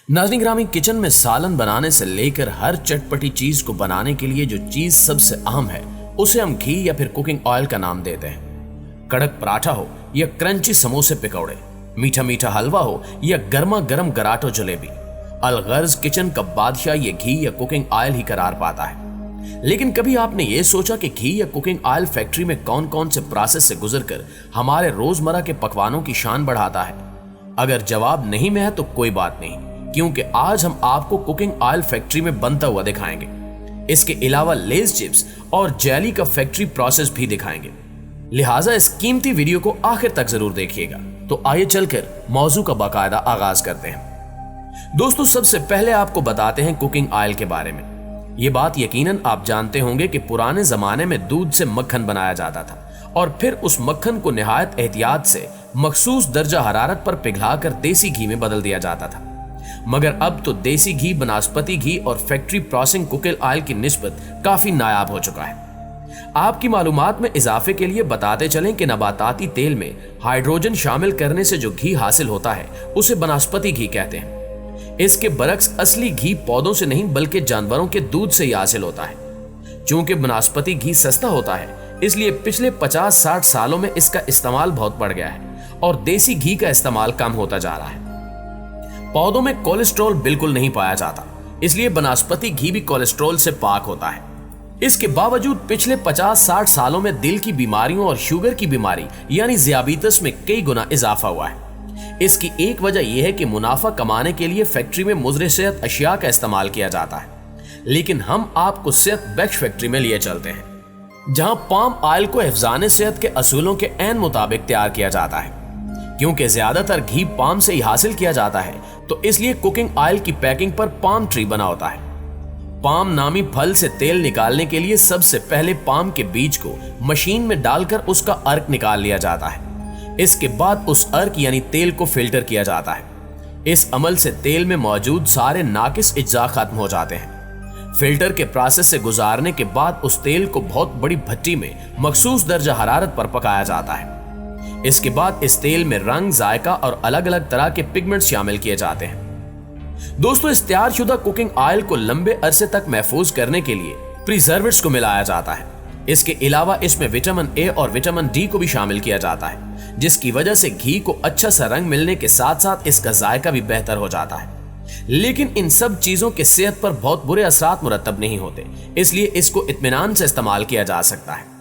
नाज़रीन ग्रामी, किचन में सालन बनाने से लेकर हर चटपटी चीज को बनाने के लिए जो चीज सबसे अहम है उसे हम घी या फिर कुकिंग ऑयल का नाम देते हैं। कड़क पराठा हो या क्रंची समोसे पकौड़े, मीठा मीठा हलवा हो या गर्मा गर्म गराटो जलेबी, अलगर्ज किचन का बादशाह ये घी या कुकिंग ऑयल ही करार पाता है। लेकिन कभी आपने ये सोचा कि घी या कुकिंग ऑयल फैक्ट्री में कौन कौन से प्रोसेस से गुजरकर हमारे रोजमर्रा के पकवानों की शान बढ़ाता है? अगर जवाब नहीं में है तो कोई बात नहीं, क्योंकि आज हम आपको कुकिंग ऑयल फैक्ट्री में बनता हुआ दिखाएंगे। इसके अलावा लेज चिप्स और जेली का फैक्ट्री प्रोसेस भी दिखाएंगे। लिहाजा इस कीमती वीडियो को आखिर तक जरूर देखिएगा। तो आइए चलकर मौजू का बाकायदा आगाज करते हैं। दोस्तों, सबसे पहले आपको बताते हैं कुकिंग ऑयल के बारे में। ये बात यकीनन आप जानते होंगे कि पुराने जमाने में दूध से मक्खन बनाया जाता था और फिर उस मक्खन को निहायत एहतियात से मखसूस दर्जा हरारत पर पिघलाकर देसी घी में बदल दिया जाता था। मगर अब तो देसी घी, बनास्पति घी और फैक्ट्री प्रोसेसिंग कुकिंग ऑयल की निस्बत काफी नायाब हो चुका है। आपकी मालूमात में इजाफे के लिए बताते चलें कि नबाताती तेल में हाइड्रोजन शामिल करने से जो घी हासिल होता है उसे बनास्पति घी कहते हैं। इसके बरक्स असली घी पौधों से नहीं बल्कि जानवरों के दूध से ही हासिल होता है। चूंकि बनास्पति घी सस्ता होता है, इसलिए पिछले 50-60 सालों में इसका इस्तेमाल बहुत बढ़ गया है और देसी घी का इस्तेमाल कम होता जा रहा है। पौधों में कोलेस्ट्रॉल बिल्कुल नहीं पाया जाता, इसलिए बनास्पति घी भी कोलेस्ट्रॉल से पाक होता है। इसके बावजूद पिछले 50-60 सालों में दिल की बीमारियों और शुगर की बीमारी यानी ज़ियाबीतस में कई गुना इजाफा हुआ है। इसकी एक वजह यह है कि मुनाफा कमाने के लिए फैक्ट्री में मुज़र सेहत अशिया का इस्तेमाल किया जाता है। लेकिन हम आपको सेहत बख्श फैक्ट्री में लिए चलते हैं, जहां पाम ऑयल को हिफ्ज़ाने सेहत के असूलों के ऐन मुताबिक तैयार किया जाता है। क्योंकि ज्यादातर घी पाम से ही हासिल किया जाता है, तो इसलिए कुकिंग ऑयल की पैकिंग पर पाम ट्री बना होता है। पाम नामी फल से तेल निकालने के लिए सबसे पहले पाम के बीज को मशीन में डालकर उसका अर्क निकाल लिया जाता है। इसके बाद उस अर्क यानी तेल को फिल्टर किया जाता है। इस अमल से तेल में मौजूद सारे नाकिस अज्जा खत्म हो जाते हैं। फिल्टर के प्रोसेस से गुजारने के बाद उस तेल को बहुत बड़ी भट्टी में मखसूस दर्जा हरारत पर पकाया जाता है। इसके बाद इस तेल में रंग, जायका और अलग अलग तरह के पिगमेंट्स शामिल किए जाते हैं। दोस्तों, इस तैयारशुदा कुकिंग ऑयल को लंबे अरसे तक महफूज करने के लिए प्रिजर्वेटिव्स को मिलाया जाता है। इसके अलावा इसमें विटामिन ए और विटामिन डी को भी शामिल किया जाता है, जिसकी वजह से घी को अच्छा सा रंग मिलने के साथ साथ इसका जायका भी बेहतर हो जाता है। लेकिन इन सब चीजों के सेहत पर बहुत बुरे असरात मुरतब नहीं होते, इसलिए इसको इत्मीनान से इस्तेमाल किया जा सकता है।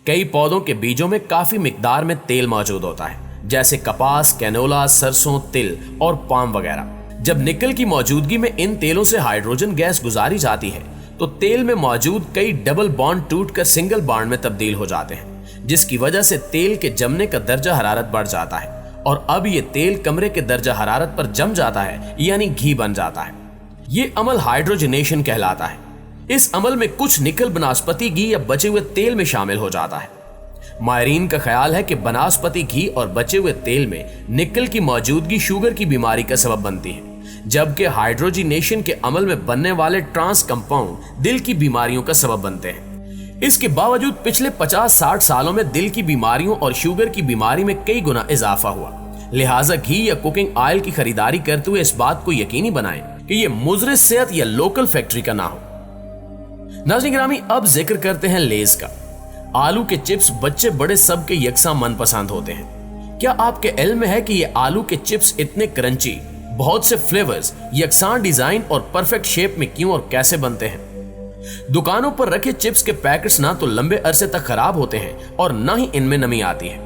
कई पौधों के बीजों में काफी मिकदार में तेल मौजूद होता है, जैसे कपास, कैनोला, सरसों, तिल और पाम वगैरह। जब निकल की मौजूदगी में इन तेलों से हाइड्रोजन गैस गुजारी जाती है, तो तेल में मौजूद कई डबल बॉन्ड टूटकर सिंगल बॉन्ड में तब्दील हो जाते हैं, जिसकी वजह से तेल के जमने का दर्जा हरारत बढ़ जाता है और अब ये तेल कमरे के दर्जा हरारत पर जम जाता है, यानी घी बन जाता है। ये अमल हाइड्रोजनेशन कहलाता है। इस अमल में कुछ निकल बनास्पति घी या बचे हुए तेल में शामिल हो जाता है। माहिरीन का ख्याल है कि बनास्पति घी और बचे हुए तेल में निकल की मौजूदगी शुगर की बीमारी का सबब बनती है, जबकि हाइड्रोजिनेशन के अमल में बनने वाले ट्रांस कंपाउंड दिल की बीमारियों का सबब बनते हैं। इसके बावजूद पिछले 50-60 सालों में दिल की बीमारियों और शुगर की बीमारी में कई गुना इजाफा हुआ। लिहाजा घी या कुकिंग ऑयल की खरीदारी करते हुए इस बात को यकीनी बनाएं कि यह मुज़र सेहत या लोकल फैक्ट्री का ना हो। नाज़रीन गिरामी, अब जिक्र करते हैं लेज का। आलू के चिप्स बच्चे बड़े सबके यकसा मनपसंद होते हैं। क्या आपके इल्म में है कि ये आलू के चिप्स इतने क्रंची, बहुत से फ्लेवर्स, यकसान डिजाइन और परफेक्ट शेप में क्यों और कैसे बनते हैं? दुकानों पर रखे चिप्स के पैकेट्स ना तो लंबे अरसे तक खराब होते हैं और ना ही इनमें नमी आती है।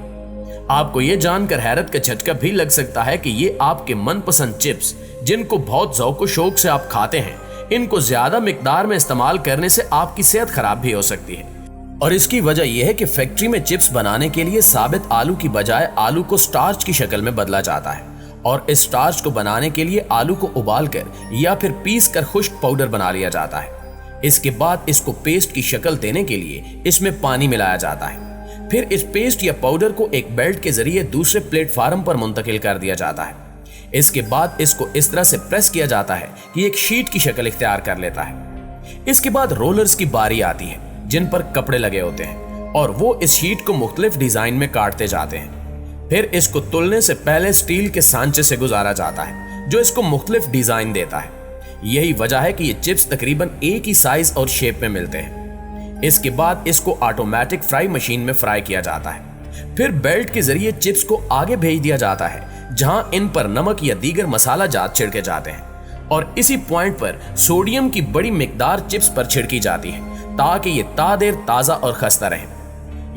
आपको ये जानकर हैरत का झटका भी लग सकता है कि ये आपके मनपसंद चिप्स, जिनको बहुत ज़ौक़ व शौक से आप खाते हैं, इनको ज्यादा मिकदार में इस्तेमाल करने से आपकी सेहत खराब भी हो सकती है। और इसकी वजह यह है कि फैक्ट्री में चिप्स बनाने के लिए साबित आलू की बजाय आलू को स्टार्च की शक्ल में बदला जाता है और इस स्टार्च को बनाने के लिए आलू को उबालकर या फिर पीस कर खुश्क पाउडर बना लिया जाता है। इसके बाद इसको पेस्ट की शक्ल देने के लिए इसमें पानी मिलाया जाता है। फिर इस पेस्ट या पाउडर को एक बेल्ट के जरिए दूसरे प्लेटफार्म पर मुंतकिल कर दिया जाता है। इसके बाद इसको इस तरह से प्रेस किया जाता है कि एक शीट की शक्ल इख्तियार कर लेता है। इसके बाद रोलर्स की बारी आती है, जिन पर कपड़े लगे होते हैं और वो इस शीट को मुख्तलिफ डिजाइन में काटते जाते हैं। फिर इसको तुलने से पहले स्टील के सांचे से गुजारा जाता है, जो इसको मुख्तलिफ डिजाइन देता है। यही वजह है कि ये चिप्स तकरीबन एक ही साइज और शेप में मिलते हैं। इसके बाद इसको ऑटोमेटिक फ्राई मशीन में फ्राई किया जाता है। फिर बेल्ट के जरिए चिप्स को आगे भेज दिया जाता है, जहां इन पर नमक या दीगर मसाला जात छिड़के जाते हैं और इसी पॉइंट पर सोडियम की बड़ी मिकदार चिप्स पर छिड़की जाती है ताकि ये तादेर ताज़ा और खस्ता रहे।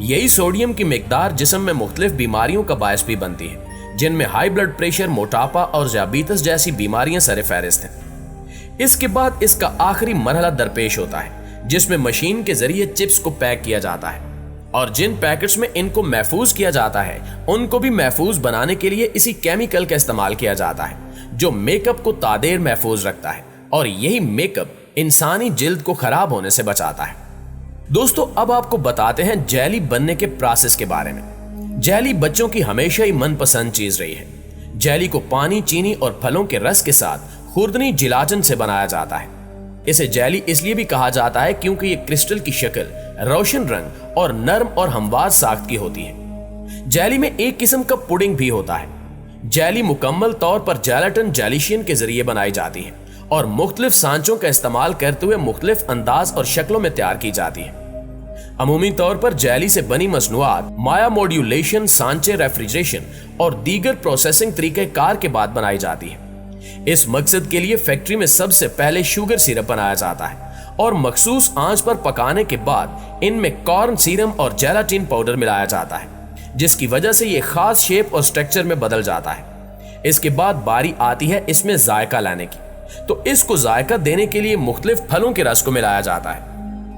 यही सोडियम की मिकदार जिस्म में मुख्तलिफ बीमारियों का बायस भी बनती है, जिनमें हाई ब्लड प्रेशर, मोटापा और ज़ियाबीतस जैसी बीमारियां सरफहरिस्त हैं। इसके बाद इसका आखिरी मरहला दरपेश होता है, जिसमें मशीन के जरिए चिप्स को पैक किया जाता है और जिन पैकेट्स में इनको महफूज किया जाता है उनको भी महफूज बनाने के लिए इसी केमिकल का इस्तेमाल किया जाता है जो मेकअप को तादेर महफूज रखता है और यही मेकअप इंसानी जिल्द को खराब होने से बचाता है। दोस्तों, अब आपको बताते हैं जेली बनने के प्रोसेस के बारे में। जेली बच्चों की हमेशा ही मनपसंद चीज रही है। जेली को पानी, चीनी और फलों के रस के साथ खुर्दनी जिलाटिन से बनाया जाता है। इसे जेली इसलिए भी कहा जाता है क्योंकि ये क्रिस्टल की शक्ल, रोशन रंग और नर्म और हमवार साख्त की होती है। जेली में एक किस्म का पुडिंग भी होता है। जेली मुकम्मल तौर पर जेलाटिन जेलिशियन के जरिए बनाई जाती है और मुख्तलिफ सांचों का इस्तेमाल करते हुए मुख्तलिफ अंदाज और शक्लों में तैयार की जाती है। अमूमी तौर पर जेली से बनी मसनूआत माया मॉड्यूलेशन, सांचे, रेफ्रिजरेशन और दीगर प्रोसेसिंग तरीके कार के बाद बनाई जाती है। इस मकसद के लिए फैक्ट्री में सबसे पहले शुगर सिरप बनाया जाता है और मखसूस आंच पर पकाने के बाद इनमें कॉर्न सीरम और जेलाटिन पाउडर मिलाया जाता है, जिसकी वजह से ये खास शेप और स्ट्रक्चर में बदल जाता है। इसके बाद बारी आती है इसमें जायका लाने की, तो इसको जायका देने के लिए मुख्तलिफ फलों के रस को मिलाया जाता है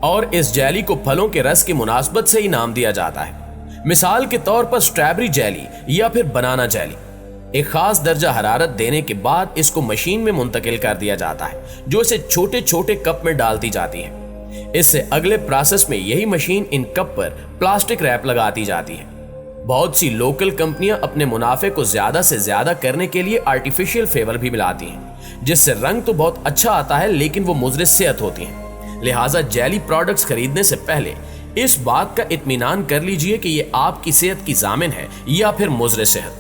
और इस जेली को फलों के रस की मुनासबत से ही नाम दिया जाता है। मिसाल के तौर पर स्ट्रॉबेरी जेली या फिर बनाना जेली। एक खास दर्जा हरारत देने के बाद इसको मशीन में मुंतकिल कर दिया जाता है, जो इसे छोटे छोटे कप में डालती जाती है। इससे अगले प्रोसेस में यही मशीन इन कप पर प्लास्टिक रैप लगाती जाती है। बहुत सी लोकल कंपनियां अपने मुनाफे को ज्यादा से ज्यादा करने के लिए आर्टिफिशियल फ्लेवर भी मिलाती हैं, जिससे रंग तो बहुत अच्छा आता है लेकिन वो मुज़र सेहत होती हैं। लिहाजा जेली प्रोडक्ट्स खरीदने से पहले इस बात का इत्मीनान कर लीजिए कि ये आपकी सेहत की जामिन है या फिर मुज़र सेहत।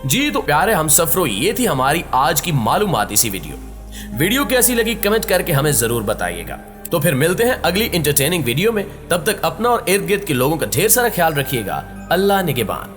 जी तो प्यारे हम सफरों, ये थी हमारी आज की मालूमाती सी वीडियो कैसी लगी कमेंट करके हमें जरूर बताइएगा। तो फिर मिलते हैं अगली इंटरटेनिंग वीडियो में। तब तक अपना और इर्द गिर्द के लोगों का ढेर सारा ख्याल रखिएगा। अल्लाह निगहबान।